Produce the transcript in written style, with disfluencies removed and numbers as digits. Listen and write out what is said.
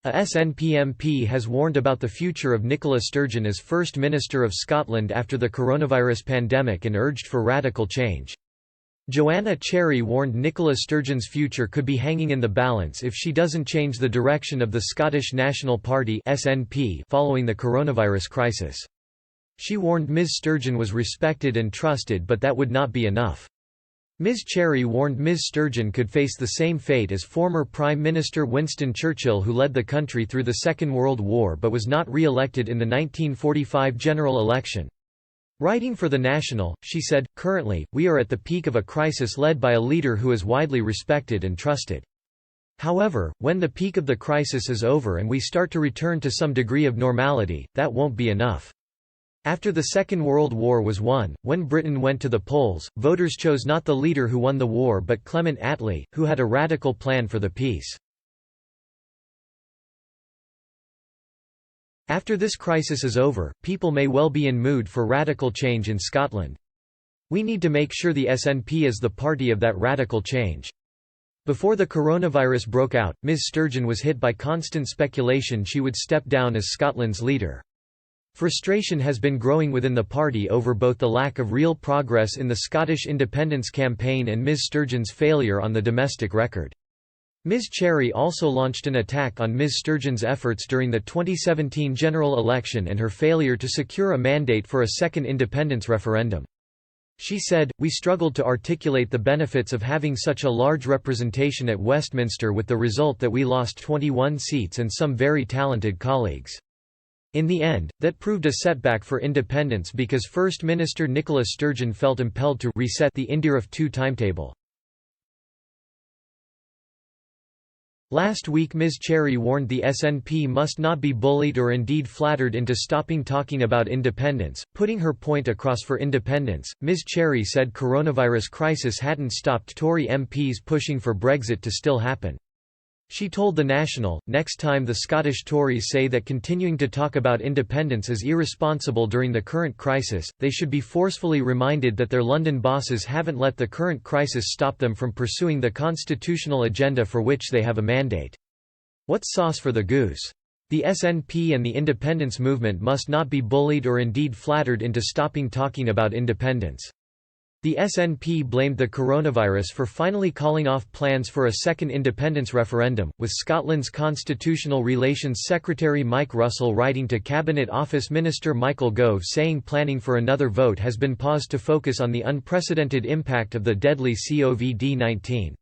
A SNP MP has warned about the future of Nicola Sturgeon as First Minister of Scotland after the coronavirus pandemic and urged for radical change. Joanna Cherry warned Nicola Sturgeon's future could be hanging in the balance if she doesn't change the direction of the Scottish National Party (SNP) following the coronavirus crisis. She warned Ms Sturgeon was respected and trusted, but that would not be enough. Ms Cherry warned Ms Sturgeon could face the same fate as former Prime Minister Winston Churchill, who led the country through the Second World War but was not re-elected in the 1945 general election. Writing for The National, she said, "Currently, we are at the peak of a crisis led by a leader who is widely respected and trusted. However, when the peak of the crisis is over and we start to return to some degree of normality, that won't be enough." After the Second World War was won, when Britain went to the polls, voters chose not the leader who won the war but Clement Attlee, who had a radical plan for the peace. After this crisis is over, people may well be in mood for radical change in Scotland. We need to make sure the SNP is the party of that radical change. Before the coronavirus broke out, Ms Sturgeon was hit by constant speculation she would step down as Scotland's leader. Frustration has been growing within the party over both the lack of real progress in the Scottish independence campaign and Ms Sturgeon's failure on the domestic record. Ms Cherry also launched an attack on Ms Sturgeon's efforts during the 2017 general election and her failure to secure a mandate for a second independence referendum. She said, "We struggled to articulate the benefits of having such a large representation at Westminster, with the result that we lost 21 seats and some very talented colleagues. In the end, that proved a setback for independence because First Minister Nicola Sturgeon felt impelled to reset the Indiref 2 timetable." Last week Ms Cherry warned the SNP must not be bullied or indeed flattered into stopping talking about independence. Putting her point across for independence, Ms Cherry said coronavirus crisis hadn't stopped Tory MPs pushing for Brexit to still happen. She told The National, "Next time the Scottish Tories say that continuing to talk about independence is irresponsible during the current crisis, they should be forcefully reminded that their London bosses haven't let the current crisis stop them from pursuing the constitutional agenda for which they have a mandate. What's sauce for the goose? The SNP and the independence movement must not be bullied or indeed flattered into stopping talking about independence." The SNP blamed the coronavirus for finally calling off plans for a second independence referendum, with Scotland's Constitutional Relations Secretary Mike Russell writing to Cabinet Office Minister Michael Gove saying planning for another vote has been paused to focus on the unprecedented impact of the deadly COVID-19.